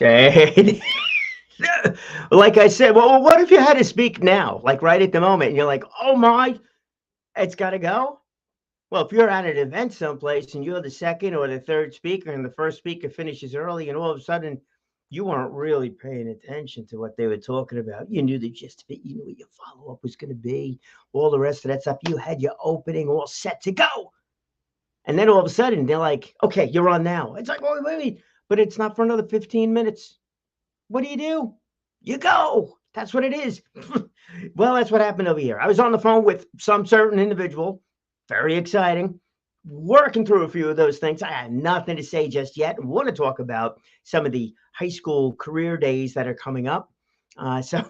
Okay. Like I said, well, what if you had to speak now, like right at the moment, and you're like, oh my, it's got to go? Well, if you're at an event someplace and you're the second or the third speaker and the first speaker finishes early and all of a sudden you weren't really paying attention to what they were talking about. You knew the gist of it. You knew what your follow up was going to be. All the rest of that stuff. You had your opening all set to go. And then all of a sudden they're like, okay, you're on now. It's like, oh, wait, but it's not for another 15 minutes. What do? You go. That's what it is. Well, that's what happened over here. I was on the phone with some certain individual, very exciting, working through a few of those things. I had nothing to say just yet. I want to talk about some of the high school career days that are coming up. So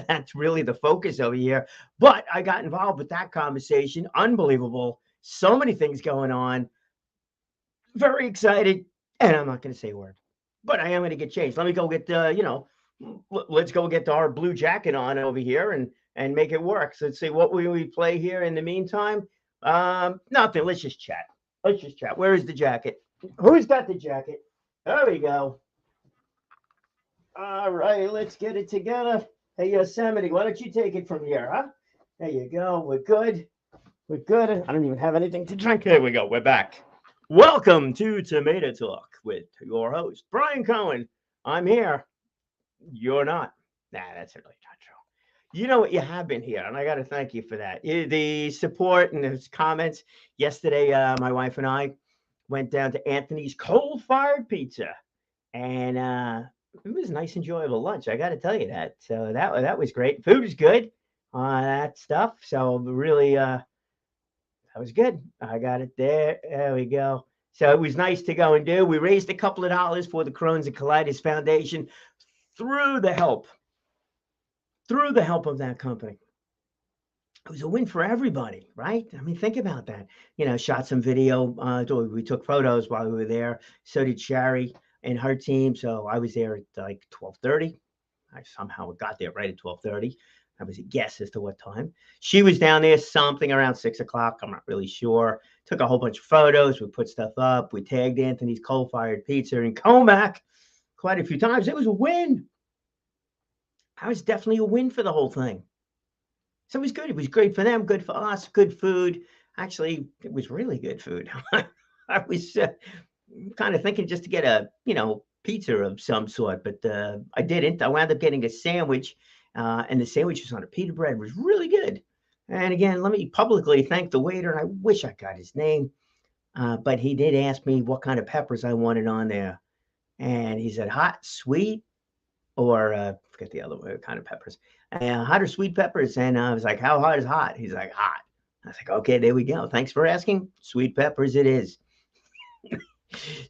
that's really the focus over here. But I got involved with that conversation. Unbelievable. So many things going on. Very excited. And I'm not going to say a word, but I am going to get changed. Let me go get, let's go get our blue jacket on over here and make it work. So let's see what we play here in the meantime. Nothing. Let's just chat. Let's just chat. Where is the jacket? Who's got the jacket? There we go. All right, let's get it together. Hey, Yosemite, why don't you take it from here, huh? There you go. We're good. We're good. I don't even have anything to drink. There we go. We're back. Welcome to Tomato Talk with your host, Brian Cohen. I'm here. You're not. Nah, that's really not true. You know what? You have been here, and I got to thank you for that. The support and the comments. Yesterday, my wife and I went down to Anthony's Coal Fired Pizza, and it was a nice, enjoyable lunch. I got to tell you that. So that was great. Food was good. That stuff. So really, that was good. I got it there. There we go. So it was nice to go and do. We raised a couple of dollars for the Crohn's and Colitis Foundation through the help of that company. It was a win for everybody, right? I mean, think about that. Shot some video. We took photos while we were there. So did Sherry and her team. So I was there at like 12:30. I somehow got there right at 12:30. I was a guess as to what time. She was down there something around 6 o'clock. I'm not really sure. Took a whole bunch of photos. We put stuff up. We tagged Anthony's Coal Fired Pizza in Comac quite a few times. It was a win. That was definitely a win for the whole thing. So it was good. It was great for them, good for us, good food. Actually, it was really good food. I was kind of thinking just to get a, pizza of some sort, but I didn't. I wound up getting a sandwich, and the sandwich was on a pita bread. It was really good. And again, let me publicly thank the waiter. And I wish I got his name, but he did ask me what kind of peppers I wanted on there. And he said hot, sweet, or forget the other kind of peppers. Hot or sweet peppers. And I was like, how hot is hot? He's like, hot. I was like, okay, there we go. Thanks for asking. Sweet peppers it is.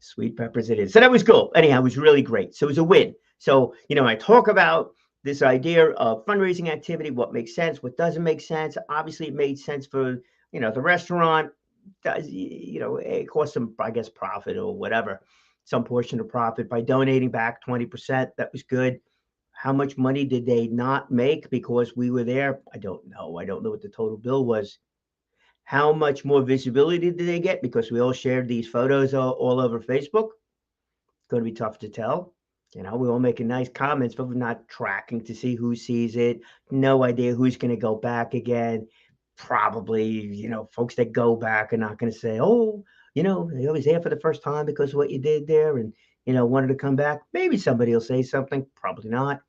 Sweet peppers it is. So that was cool. Anyhow, it was really great. So it was a win. So, I talk about this idea of fundraising activity, what makes sense, what doesn't make sense. Obviously, it made sense for, the restaurant. It cost them, I guess, profit or whatever, some portion of profit by donating back 20%. That was good. How much money did they not make because we were there? I don't know. I don't know what the total bill was. How much more visibility did they get because we all shared these photos all over Facebook? It's going to be tough to tell. We're all making nice comments, but we're not tracking to see who sees it. No idea who's going to go back again. Probably, folks that go back are not going to say, oh, they was there for the first time because of what you did there and, wanted to come back. Maybe somebody will say something. Probably not.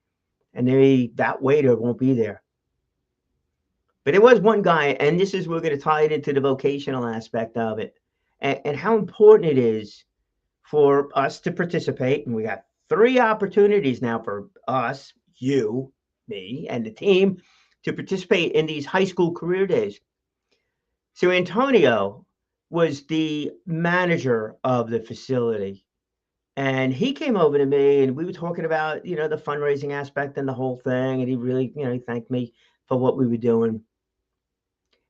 And that waiter won't be there. But there was one guy, and this is, we're going to tie it into the vocational aspect of it and how important it is for us to participate. And we got 3 opportunities now for us, you, me, and the team to participate in these high school career days. So Antonio was the manager of the facility. And he came over to me and we were talking about, the fundraising aspect and the whole thing. And he really, he thanked me for what we were doing.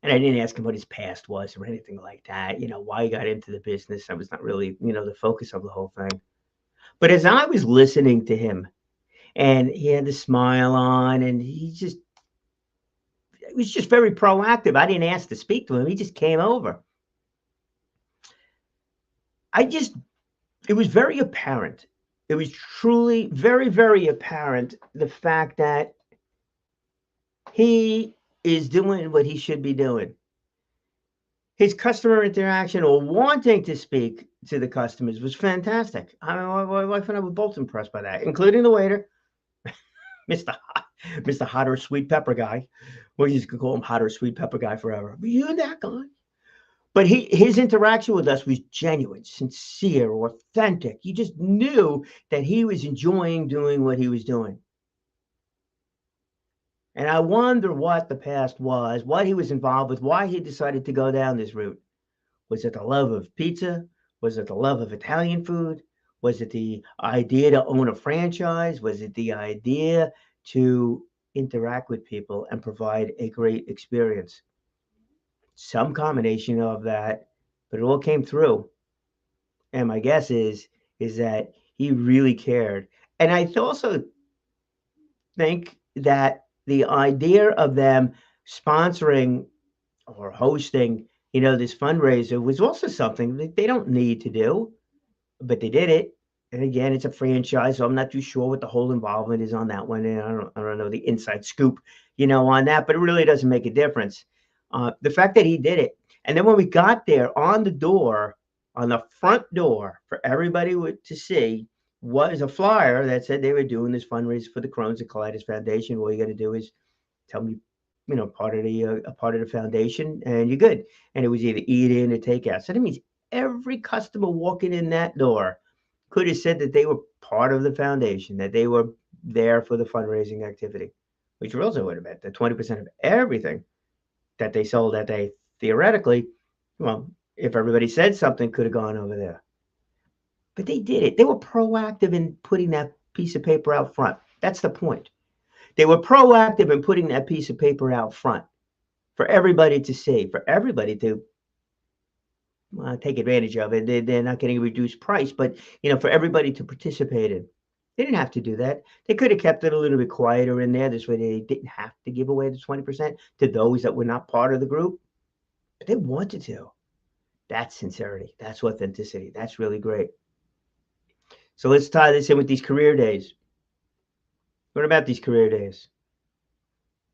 And I didn't ask him what his past was or anything like that, why he got into the business. That was not really, the focus of the whole thing. But as I was listening to him and he had the smile on and it was just very proactive. I didn't ask to speak to him. He just came over. It was very apparent it was truly very, very apparent the fact that he is doing what he should be doing. His customer interaction or wanting to speak to the customers was fantastic. I mean, my wife and I were both impressed by that, including the waiter, Mr. Hot, Mr. Hot or Sweet Pepper guy. We just could call him Hot or Sweet Pepper guy forever. But you that guy. But his interaction with us was genuine, sincere, authentic. You just knew that he was enjoying doing what he was doing. And I wonder what the past was, what he was involved with, why he decided to go down this route. Was it the love of pizza? Was it the love of Italian food? Was it the idea to own a franchise? Was it the idea to interact with people and provide a great experience? Some combination of that, but it all came through. And my guess is that he really cared. And I also think that the idea of them sponsoring or hosting, this fundraiser was also something that they don't need to do, but they did it. And again, it's a franchise, so I'm not too sure what the whole involvement is on that one. And I don't know the inside scoop, on that, but it really doesn't make a difference. The fact that he did it. And then when we got there on the door, on the front door for everybody to see, was a flyer that said they were doing this fundraiser for the Crohn's and Colitis Foundation. All you got to do is tell me, part of the foundation, and you're good. And it was either eat in or take out. So that means every customer walking in that door could have said that they were part of the foundation, that they were there for the fundraising activity, which also would have meant that 20% of everything that they sold that day, theoretically, well, if everybody said something, could have gone over there. But they did it. They were proactive in putting that piece of paper out front. That's the point. They were proactive in putting that piece of paper out front for everybody to see, for everybody to take advantage of it. They're not getting a reduced price, but for everybody to participate in. They didn't have to do that. They could have kept it a little bit quieter in there. This way they didn't have to give away the 20% to those that were not part of the group. But they wanted to. That's sincerity. That's authenticity. That's really great. So let's tie this in with these career days. What about these career days?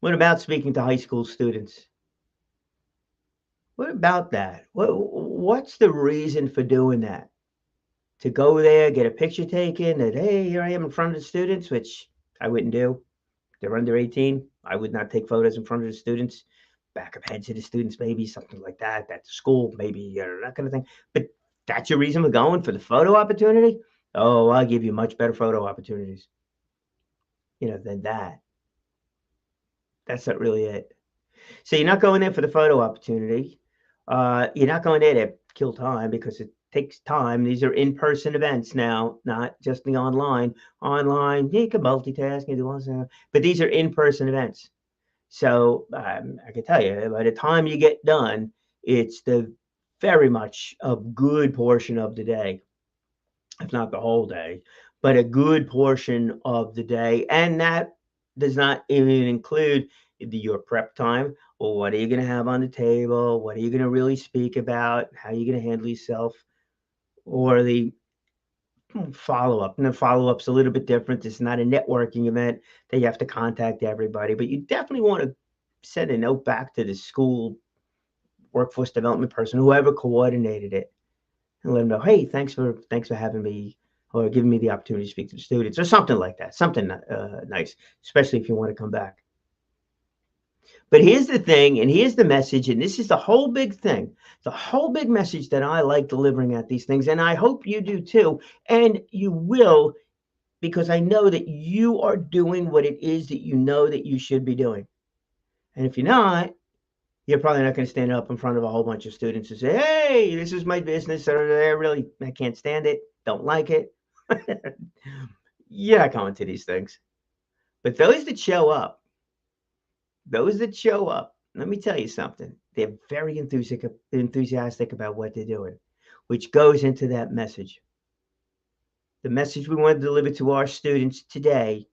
What about speaking to high school students? What about that? What's the reason for doing that? To go there, get a picture taken, that, hey, here I am in front of the students, which I wouldn't do. They're under 18. I would not take photos in front of the students. Back of heads of the students, maybe something like that. At school, maybe that kind of thing. But that's your reason for going, for the photo opportunity? Oh, I'll give you much better photo opportunities, than that. That's not really it. So you're not going there for the photo opportunity. You're not going there to kill time because it takes time. These are in-person events now, not just the online. Online, you can multitask and do all that, but these are in-person events. So I can tell you, by the time you get done, it's the very much a good portion of the day, if not the whole day, but a good portion of the day. And that does not even include your prep time. Well, what are you going to have on the table? What are you going to really speak about? How are you going to handle yourself? Or the follow-up. And the follow-up's a little bit different. It's not a networking event that you have to contact everybody, but you definitely want to send a note back to the school workforce development person, whoever coordinated it, and let them know, hey, thanks for having me or giving me the opportunity to speak to the students or something like that. Something nice, especially if you want to come back. But here's the thing, and here's the message, and this is the whole big thing, the whole big message that I like delivering at these things, and I hope you do too, and you will, because I know that you are doing what it is that you know that you should be doing. And if you're not, you're probably not going to stand up in front of a whole bunch of students and say, hey, this is my business. I can't stand it, don't like it. You're not going to these things. But those that show up, let me tell you something. They're very enthusiastic about what they're doing, which goes into that message. The message we want to deliver to our students today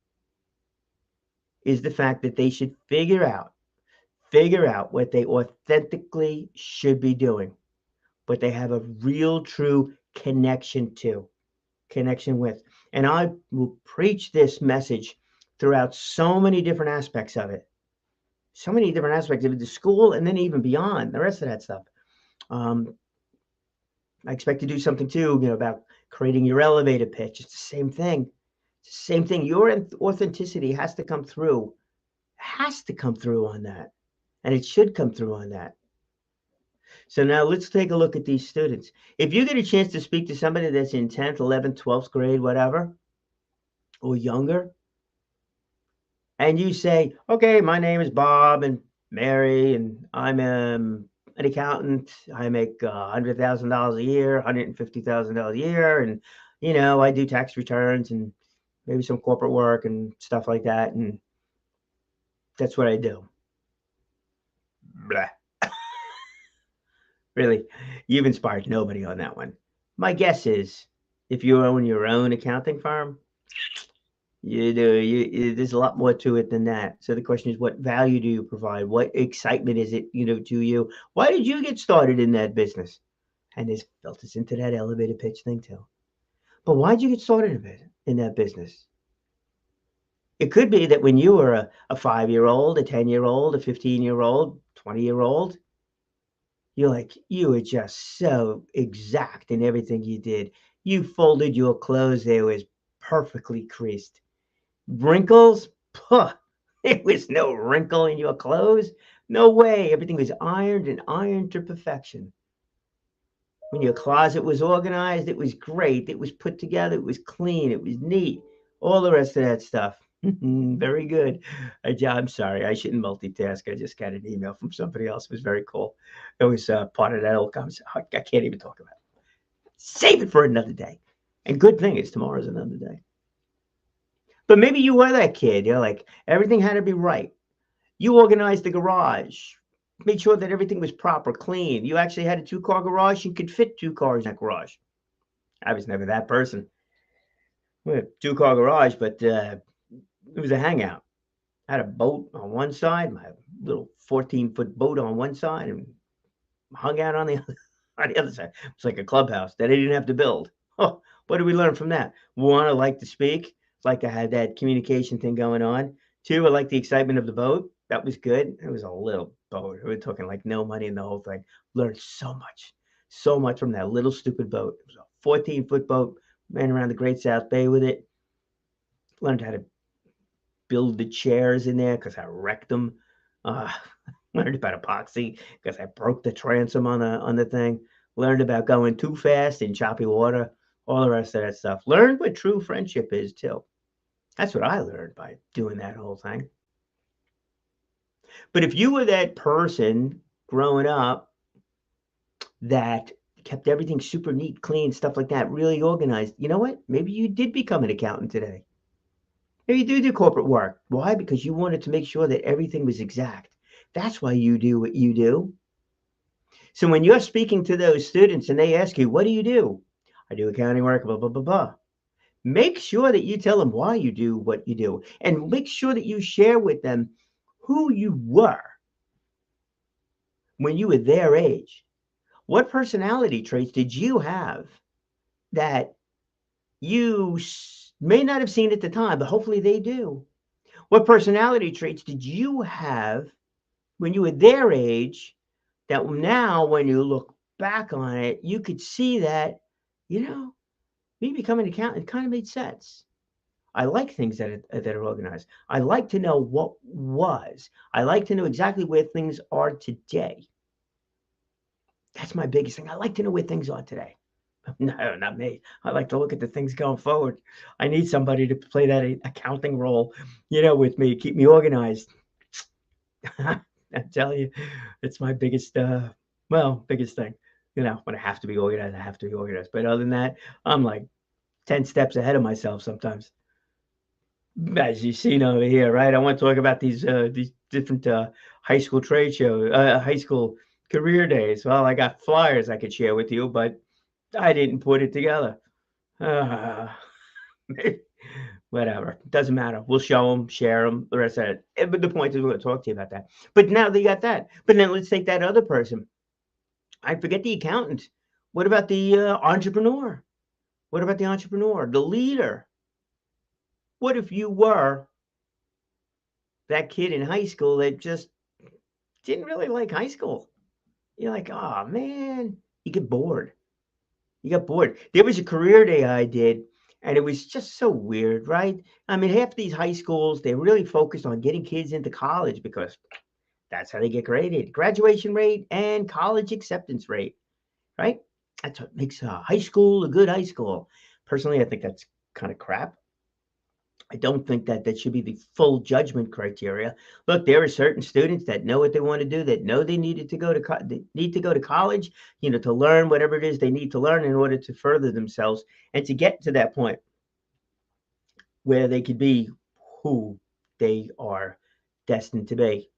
is the fact that they should figure out what they authentically should be doing, but they have a real, true connection with. And I will preach this message throughout so many different aspects of it. So many different aspects of it, the school, and then even beyond the rest of that stuff. Um, I expect to do something too, about creating your elevator pitch. It's the same thing. It's the same thing. Your authenticity has to come through on that. And it should come through on that. So now let's take a look at these students. If you get a chance to speak to somebody that's in 10th, 11th, 12th grade, whatever, or younger, and you say, okay, my name is Bob and Mary, and I'm an accountant. I make $100,000 a year, $150,000 a year, and I do tax returns and maybe some corporate work and stuff like that, and that's what I do. Blah. Really, you've inspired nobody on that one. My guess is, if you own your own accounting firm, you do. There's a lot more to it than that. So the question is, what value do you provide? What excitement is it, to you? Why did you get started in that business? And this filters into that elevator pitch thing too. But why did you get started in that business? It could be that when you were a 5-year-old, a 10-year-old, a 15-year-old, 20-year-old, you were just so exact in everything you did. You folded your clothes, they was perfectly creased. Wrinkles? Puh, there was no wrinkle in your clothes. No way. Everything was ironed and ironed to perfection. When your closet was organized, it was great. It was put together. It was clean. It was neat. All the rest of that stuff. Very good. I'm sorry. I shouldn't multitask. I just got an email from somebody else. It was very cool. It was part of that old conversation. I can't even talk about it. Save it for another day. And good thing is tomorrow's another day. But maybe you were that kid. You're like, everything had to be right. You organized the garage, made sure that everything was proper, clean. You actually had a 2-car garage. You could fit 2 cars in that garage. I was never that person. We had a 2-car garage, but it was a hangout. I had a boat on one side, my little 14-foot boat on one side, and hung out on the other side. It was like a clubhouse that I didn't have to build. Oh, what did we learn from that? One, I like to speak. Like to have that communication thing going on. 2, I like the excitement of the boat. That was good. It was a little boat. We were talking like no money in the whole thing. Learned so much from that little stupid boat. It was a 14-foot boat. Ran around the Great South Bay with it. Learned how to build the chairs in there because I wrecked them. Learned about epoxy because I broke the transom on the thing. Learned about going too fast in choppy water. All the rest of that stuff. Learned what true friendship is too. That's what I learned by doing that whole thing. But if you were that person growing up that kept everything super neat, clean, stuff like that, really organized, you know what? Maybe you did become an accountant today. Maybe you do corporate work. Why? Because you wanted to make sure that everything was exact. That's why you do what you do. So when you're speaking to those students and they ask you, what do you do? I do accounting work, blah, blah, blah, blah. Make sure that you tell them why you do what you do, and make sure that you share with them who you were when you were their age. What personality traits did you have that you may not have seen at the time, but hopefully they do? What personality traits did you have when you were their age that now, when you look back on it, you could see that, me becoming an accountant kind of made sense. I like things that are organized. I like to know what was. I like to know exactly where things are today. That's my biggest thing. I like to know where things are today. No, not me. I like to look at the things going forward. I need somebody to play that accounting role, with me, keep me organized. I tell you, it's my biggest, biggest thing. When I have to be organized, I have to be organized. But other than that, I'm like 10 steps ahead of myself sometimes. As you've seen over here, right? I want to talk about these different high school trade shows, high school career days. Well, I got flyers I could share with you, but I didn't put it together. Whatever, doesn't matter. We'll show them, share them, the rest of it. But the point is, we're going to talk to you about that. But now they got that. But then let's take that other person. I forget the accountant. What about the entrepreneur? What about the entrepreneur, the leader? What if you were that kid in high school that just didn't really like high school? You're like, oh man, you get bored. You got bored. There was a career day I did, and it was just so weird, right? I mean, half these high schools, they really focused on getting kids into college because that's how they get graded. Graduation rate and college acceptance rate, right? That's what makes a high school a good high school. Personally, I think that's kind of crap. I don't think that that should be the full judgment criteria. Look, there are certain students that know what they want to do, that know they needed to go to they need to go to college, to learn whatever it is they need to learn in order to further themselves and to get to that point where they could be who they are destined to be.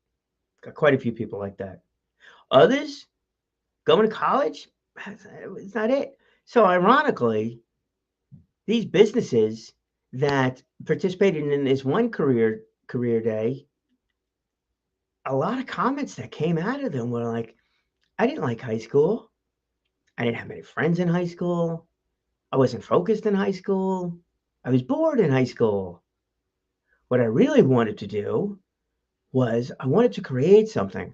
Got quite a few people like that. Others going to college, it's not it. So ironically, these businesses that participated in this one career day, a lot of comments that came out of them were like, I didn't like high school. I didn't have many friends in high school. I wasn't focused in high school. I was bored in high school. What I really wanted to do was I wanted to create something.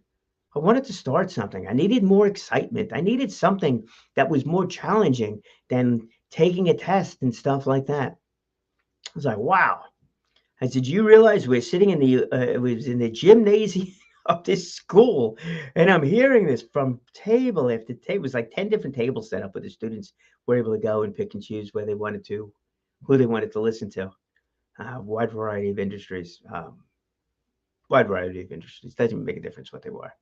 I wanted to start something. I needed more excitement. I needed something that was more challenging than taking a test and stuff like that. I was like, wow. I said, "You realize we're sitting in the it was in the gymnasium of this school, and I'm hearing this from table after table. It was like 10 different tables set up where the students were able to go and pick and choose where they wanted to, who they wanted to listen to. Wide variety of industries. Wide variety of industries. Doesn't even make a difference what they were.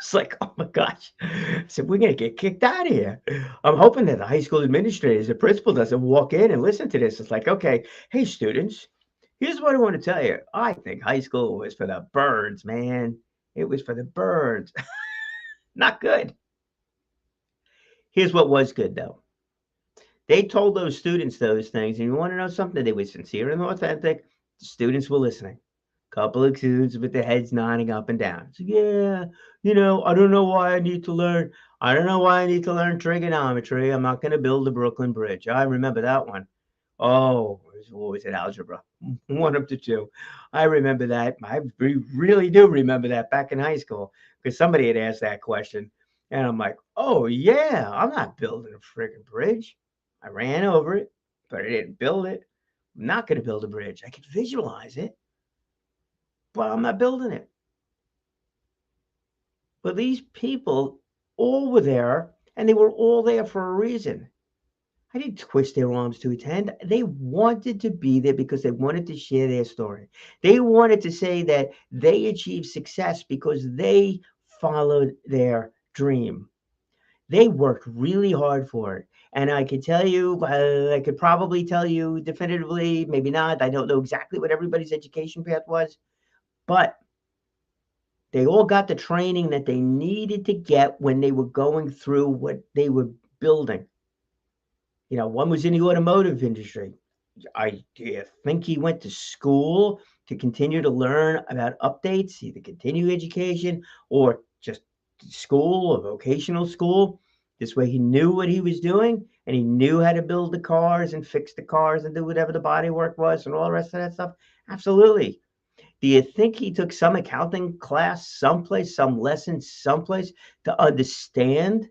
It's like, oh my gosh. I said, we're going to get kicked out of here. I'm hoping that the high school administrators, the principal doesn't walk in and listen to this. It's like, okay, hey, students, here's what I want to tell you. I think high school was for the birds, man. It was for the birds. Not good. Here's what was good, though. They told those students those things, and you want to know something? They were sincere and authentic. The students were listening. Couple of students with their heads nodding up and down. So, yeah, I don't know why I need to learn. I don't know why I need to learn trigonometry. I'm not going to build the Brooklyn Bridge. I remember that one. Oh, what was it? Algebra. One of the two. I remember that. I really do remember that back in high school because somebody had asked that question. And I'm like, oh, yeah, I'm not building a freaking bridge. I ran over it, but I didn't build it. I'm not going to build a bridge. I could visualize it, but I'm not building it. But these people all were there, and they were all there for a reason. I didn't twist their arms to attend. They wanted to be there because they wanted to share their story. They wanted to say that they achieved success because they followed their dream. They worked really hard for it. And I could tell you, I could probably tell you definitively, maybe not. I don't know exactly what everybody's education path was, but they all got the training that they needed to get when they were going through what they were building. One was in the automotive industry. I think he went to school to continue to learn about updates, either continue education or just school or vocational school. This way he knew what he was doing and he knew how to build the cars and fix the cars and do whatever the body work was and all the rest of that stuff. Absolutely. Do you think he took some accounting class someplace, some lesson someplace to understand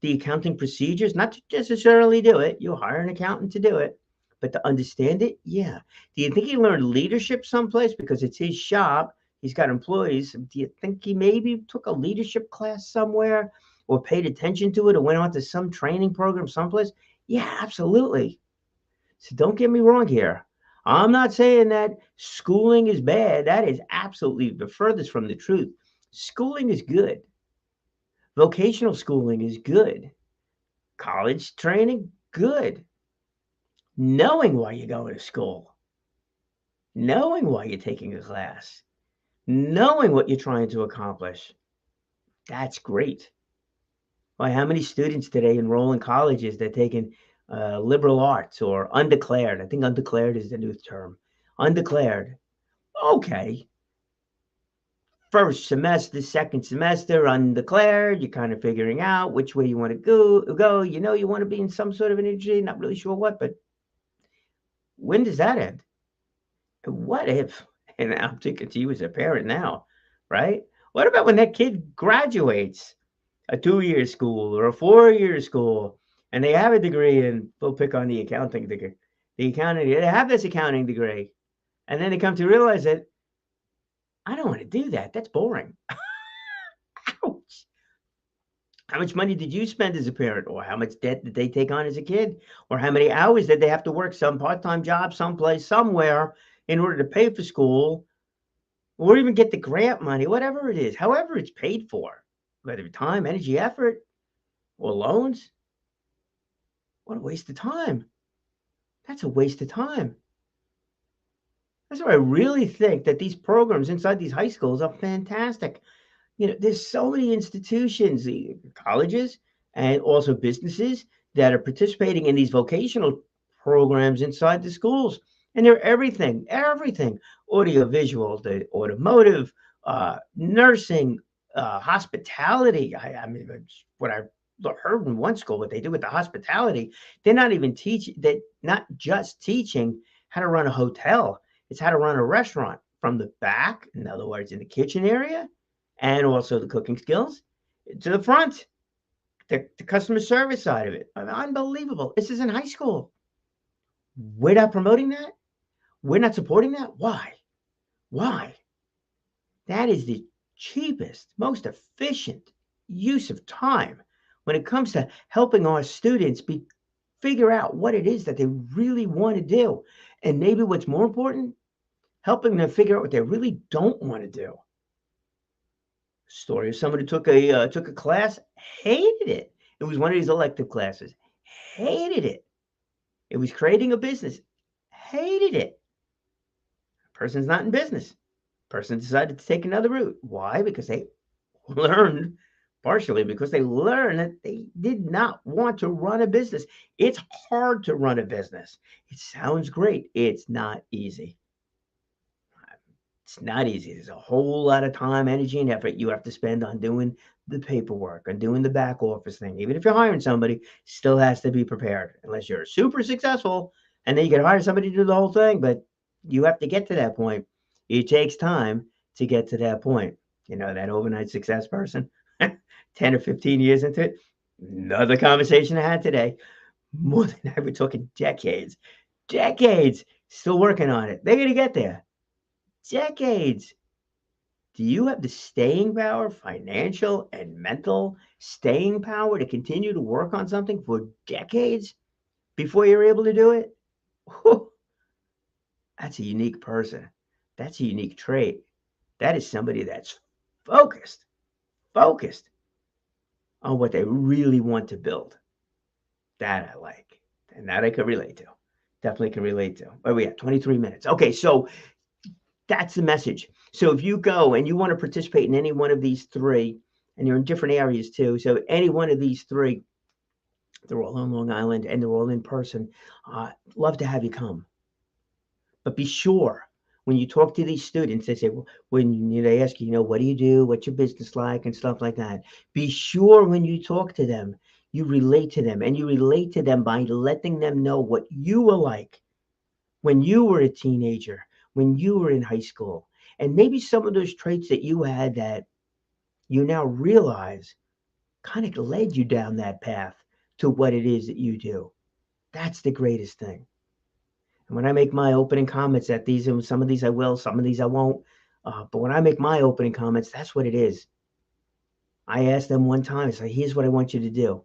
the accounting procedures? Not to necessarily do it. You hire an accountant to do it, but to understand it, yeah. Do you think he learned leadership someplace because it's his shop? He's got employees. Do you think he maybe took a leadership class somewhere or paid attention to it or went on to some training program someplace? Yeah, absolutely. So don't get me wrong here. I'm not saying that schooling is bad. That is absolutely the furthest from the truth. Schooling is good. Vocational schooling is good. College training, good. Knowing why you're going to school, knowing why you're taking a class, knowing what you're trying to accomplish, that's great. Why, how many students today enroll in colleges that taking liberal arts or undeclared? I think undeclared is the new term. Undeclared. Okay. First semester, second semester, undeclared. You're kind of figuring out which way you want to go. You want to be in some sort of an industry, not really sure what, but when does that end? What if, and I'm thinking to you as a parent now, right? What about when that kid graduates a 2-year school or a 4-year school and they have a degree and we'll pick on the accounting degree, they have this accounting degree, and then they come to realize that I don't want to do that. That's boring. Ouch. How much money did you spend as a parent? Or how much debt did they take on as a kid? Or how many hours did they have to work some part-time job someplace, somewhere in order to pay for school or even get the grant money, whatever it is, however it's paid for, whether time, energy, effort, or loans? What a waste of time. That's a waste of time. That's why I really think that these programs inside these high schools are fantastic. There's so many institutions, colleges, and also businesses that are participating in these vocational programs inside the schools. And they're everything, audio visual, the automotive, nursing, hospitality. I mean, that's what I heard in one school, what they do with the hospitality. They're not just teaching how to run a hotel. It's how to run a restaurant from the back, in other words, in the kitchen area, and also the cooking skills to the front, the customer service side of it. I mean, unbelievable. This is in high school. We're not promoting that. We're not supporting that. Why? Why? That is the cheapest, most efficient use of time when it comes to helping our students figure out what it is that they really want to do. And maybe what's more important, helping them figure out what they really don't want to do. Story of someone who took a class, hated it. It was one of these elective classes, hated it. It was creating a business, hated it. Person's not in business. Person decided to take another route. Why? Because they learned, partially because they learned that they did not want to run a business. It's hard to run a business. It sounds great. It's not easy. It's not easy. There's a whole lot of time, energy, and effort you have to spend on doing the paperwork and doing the back office thing. Even if you're hiring somebody, still has to be prepared. Unless you're super successful, and then you can hire somebody to do the whole thing. But you have to get to that point. It takes time to get to that point. That overnight success person, 10 or 15 years into it. Another conversation I had today. More than that, we're talking decades. Decades. Still working on it. They're going to get there. Decades. Do you have the staying power, financial and mental staying power to continue to work on something for decades before you're able to do it? Whew. That's a unique person. That's a unique trait. That is somebody that's focused on what they really want to build. That I like. And that I can relate to. Definitely can relate to. Oh, we have 23 minutes. Okay, so that's the message. So if you go and you want to participate in any one of these three, and you're in different areas too, so any one of these three, they're all on Long Island and they're all in person. Love to have you come. But be sure when you talk to these students, they say, when they ask you, what do you do? What's your business like? And stuff like that. Be sure when you talk to them, you relate to them, and you relate to them by letting them know what you were like when you were a teenager, when you were in high school, and maybe some of those traits that you had that you now realize kind of led you down that path to what it is that you do. That's the greatest thing. And when I make my opening comments at these, and some of these I will, some of these I won't, but when I make my opening comments, that's what it is. I asked them one time, I said, here's what I want you to do.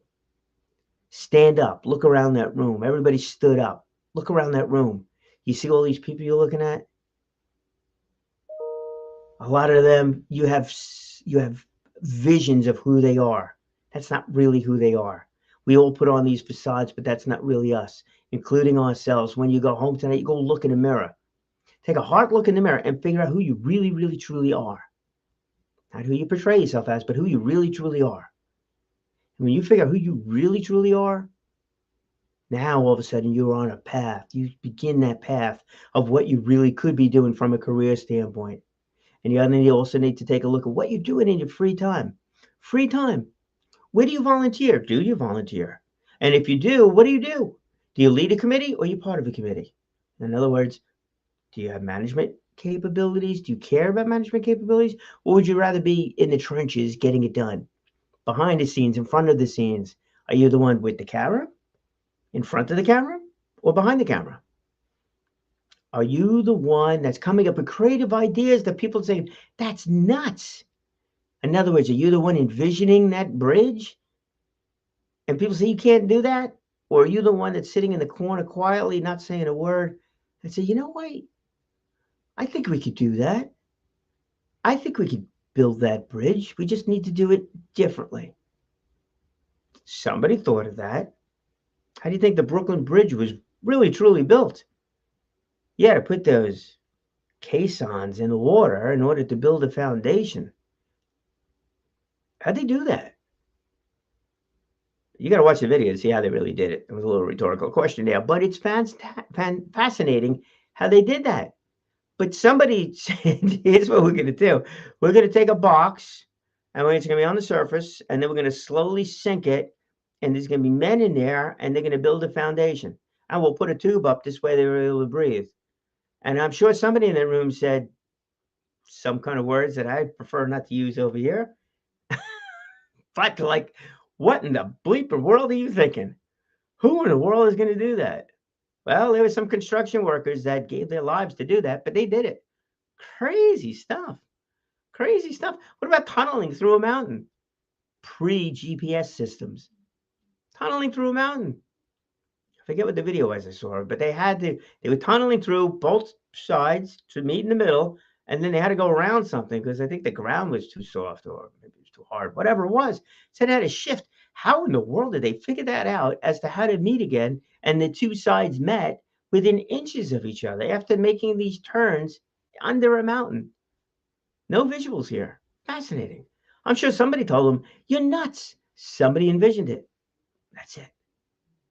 Stand up, look around that room. Everybody stood up. Look around that room. You see all these people you're looking at? A lot of them, you have visions of who they are. That's not really who they are. We all put on these facades, but that's not really us, including ourselves. When you go home tonight, you go look in the mirror. Take a hard look in the mirror and figure out who you really, really, truly are. Not who you portray yourself as, but who you really, truly are. And when you figure out who you really, truly are, now all of a sudden you're on a path. You begin that path of what you really could be doing from a career standpoint. And you also need to take a look at what you're doing in your free time. Free time. Where do you volunteer? Do you volunteer? And if you do, what do you do? Do you lead a committee or are you part of a committee? In other words, Do you have management capabilities? Do you care about management capabilities? Or would you rather be in the trenches getting it done? Behind the scenes, in front of the scenes? Are you the one with the camera, in front of the camera, or behind the camera? Are you the one that's coming up with creative ideas that people say, that's nuts? In other words, are you the one envisioning that bridge? And people say you can't do that? Or are you the one that's sitting in the corner quietly, not saying a word, and say, you know what? I think we could do that. I think we could build that bridge. We just need to do it differently. Somebody thought of that. How do you think the Brooklyn Bridge was really truly built? You had to put those caissons in the water in order to build a foundation. How'd they do that? You got to watch the video to see how they really did it. It was a little rhetorical question there, but it's fascinating how they did that. But somebody said, here's what we're going to do. We're going to take a box, and it's going to be on the surface, and then we're going to slowly sink it, and there's going to be men in there, and they're going to build a foundation. And we'll put a tube up, this way they're able to breathe. And I'm sure somebody in the room said some kind of words that I prefer not to use over here. But like, what in the bleeping world are you thinking? Who in the world is going to do that? Well, there were some construction workers that gave their lives to do that, but they did it. Crazy stuff. Crazy stuff. What about tunneling through a mountain? Pre-GPS systems. Tunneling through a mountain. I forget what the video was I saw, but they were tunneling through both sides to meet in the middle, and then they had to go around something because I think the ground was too soft or maybe it was too hard, whatever it was. So they had to shift. How in the world did they figure that out as to how to meet again? And the two sides met within inches of each other after making these turns under a mountain. No visuals here. Fascinating. I'm sure somebody told them, you're nuts. Somebody envisioned it. That's it.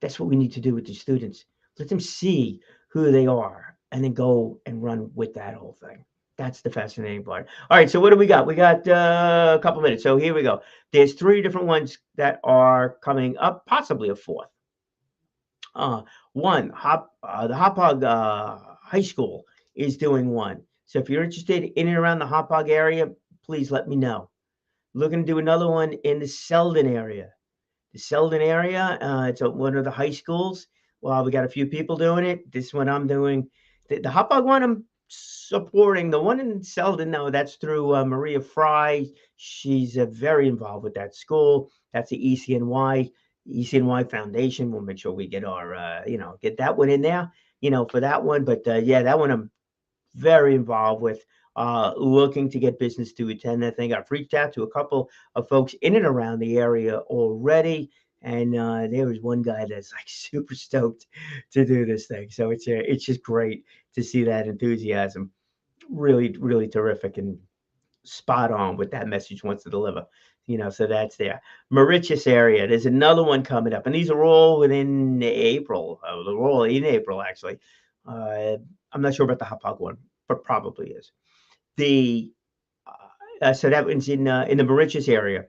That's what we need to do with the students. Let them see who they are and then go and run with that whole thing. That's the fascinating part. All right, so what do we got? We got a couple minutes. So here we go. There's 3 different ones that are coming up, possibly a 4th. One, the Hauppauge High School is doing one. So if you're interested in and around the Hauppauge area, please let me know. Looking to do another one in the Selden area. The Selden area, it's one of the high schools. Well, we got a few people doing it. This one I'm doing. The Hauppauge one I'm supporting. The one in Selden, no, that's through Maria Fry. She's very involved with that school. That's the ECNY Foundation. We'll make sure we get our, get that one in there, for that one. But yeah, that one I'm very involved with. Looking to get business to attend that thing. I've reached out to a couple of folks in and around the area already, and there was one guy that's like super stoked to do this thing. So it's just great to see that enthusiasm. Really, really terrific and spot on with that message wants to deliver. So that's there. Mauritius area, there's another one coming up, and these are all within April. They're all in April, actually. I'm not sure about the Hauppauge one, but probably is. So that one's in the Mauritius area.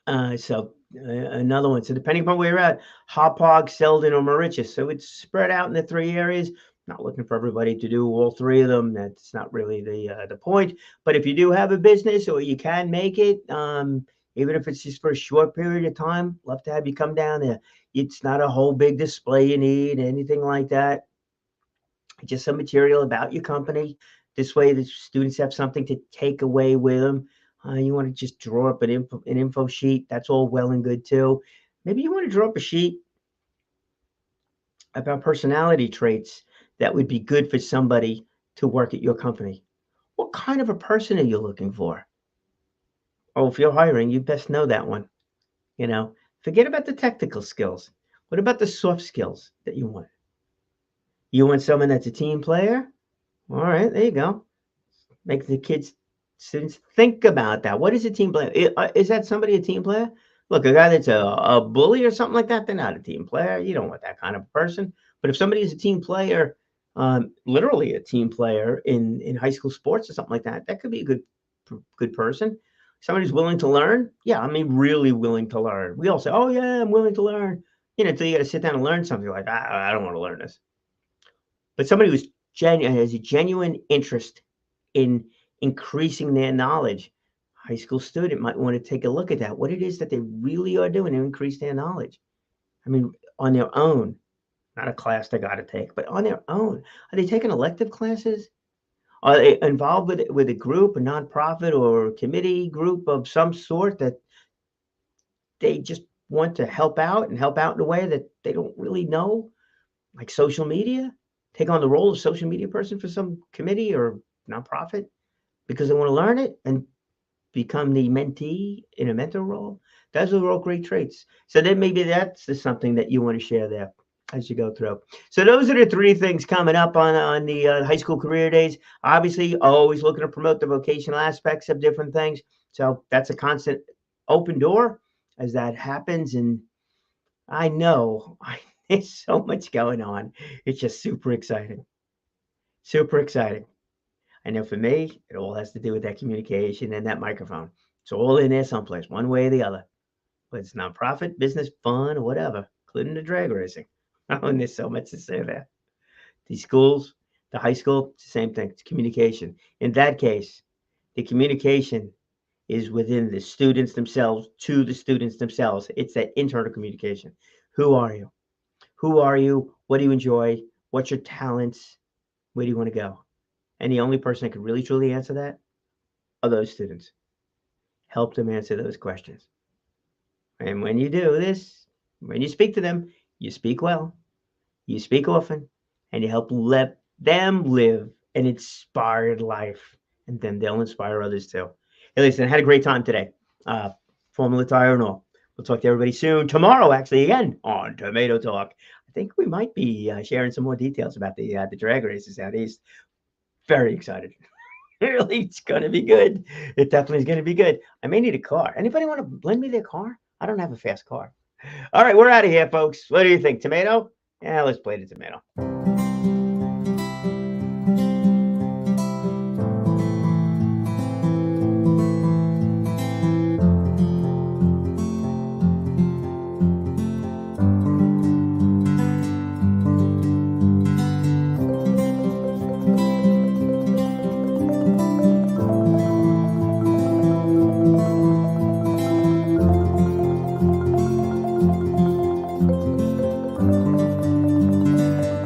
Another one. So depending upon where you're at, Hauppauge, Selden, or Mauritius. So it's spread out in the 3 areas. Not looking for everybody to do all 3 of them. That's not really the point. But if you do have a business or you can make it, even if it's just for a short period of time, love to have you come down there. It's not a whole big display you need, anything like that. Just some material about your company. This way, the students have something to take away with them. You want to just draw up an info sheet. That's all well and good too. Maybe you want to draw up a sheet about personality traits that would be good for somebody to work at your company. What kind of a person are you looking for? Oh, if you're hiring, you best know that one. Forget about the technical skills. What about the soft skills that you want? You want someone that's a team player? All right, there you go. Make the students think about that. What is a team player? Is that somebody a team player? Look, a guy that's a bully or something like that, they're not a team player. You don't want that kind of person. But if somebody is a team player, literally a team player in high school sports or something like that, that could be a good person. Somebody who's willing to learn. Yeah, I mean, really willing to learn. We all say, oh, yeah, I'm willing to learn. Until you got to sit down and learn something like, I don't want to learn this. But somebody who's has a genuine interest in increasing their knowledge, high school student might want to take a look at that. What it is that they really are doing to increase their knowledge. I mean, on their own, not a class they got to take, but on their own. Are they taking elective classes? Are they involved with a group, a nonprofit, or a committee group of some sort that they just want to help out and help out in a way that they don't really know, like social media? Take on the role of social media person for some committee or nonprofit because they want to learn it and become the mentee in a mentor role. Those are all great traits. So then maybe that's the something that you want to share there as you go through. So those are the three things coming up on the high school career days. Obviously, always looking to promote the vocational aspects of different things. So that's a constant open door as that happens. And I know there's so much going on. It's just super exciting. Super exciting. I know for me, it all has to do with that communication and that microphone. It's all in there someplace, one way or the other. Whether it's nonprofit, business, fun, or whatever, including the drag racing. Oh, and there's so much to say there. These schools, the high school, it's the same thing. It's communication. In that case, the communication is within the students themselves to the students themselves. It's that internal communication. Who are you? Who are you? What do you enjoy? What's your talents? Where do you want to go? And the only person that can really truly answer that are those students. Help them answer those questions. And when you do this, when you speak to them, you speak well, you speak often, and you help let them live an inspired life. And then they'll inspire others too. Hey, listen, I had a great time today. Formula Tire and all. We'll talk to everybody soon. Tomorrow, actually, again on Tomato Talk. I think we might be sharing some more details about the drag races out east. Very excited. Really, it's gonna be good. It definitely is gonna be good. I may need a car. Anybody want to lend me their car? I don't have a fast car. All right, we're out of here, folks. What do you think? Tomato? Yeah, let's play the tomato.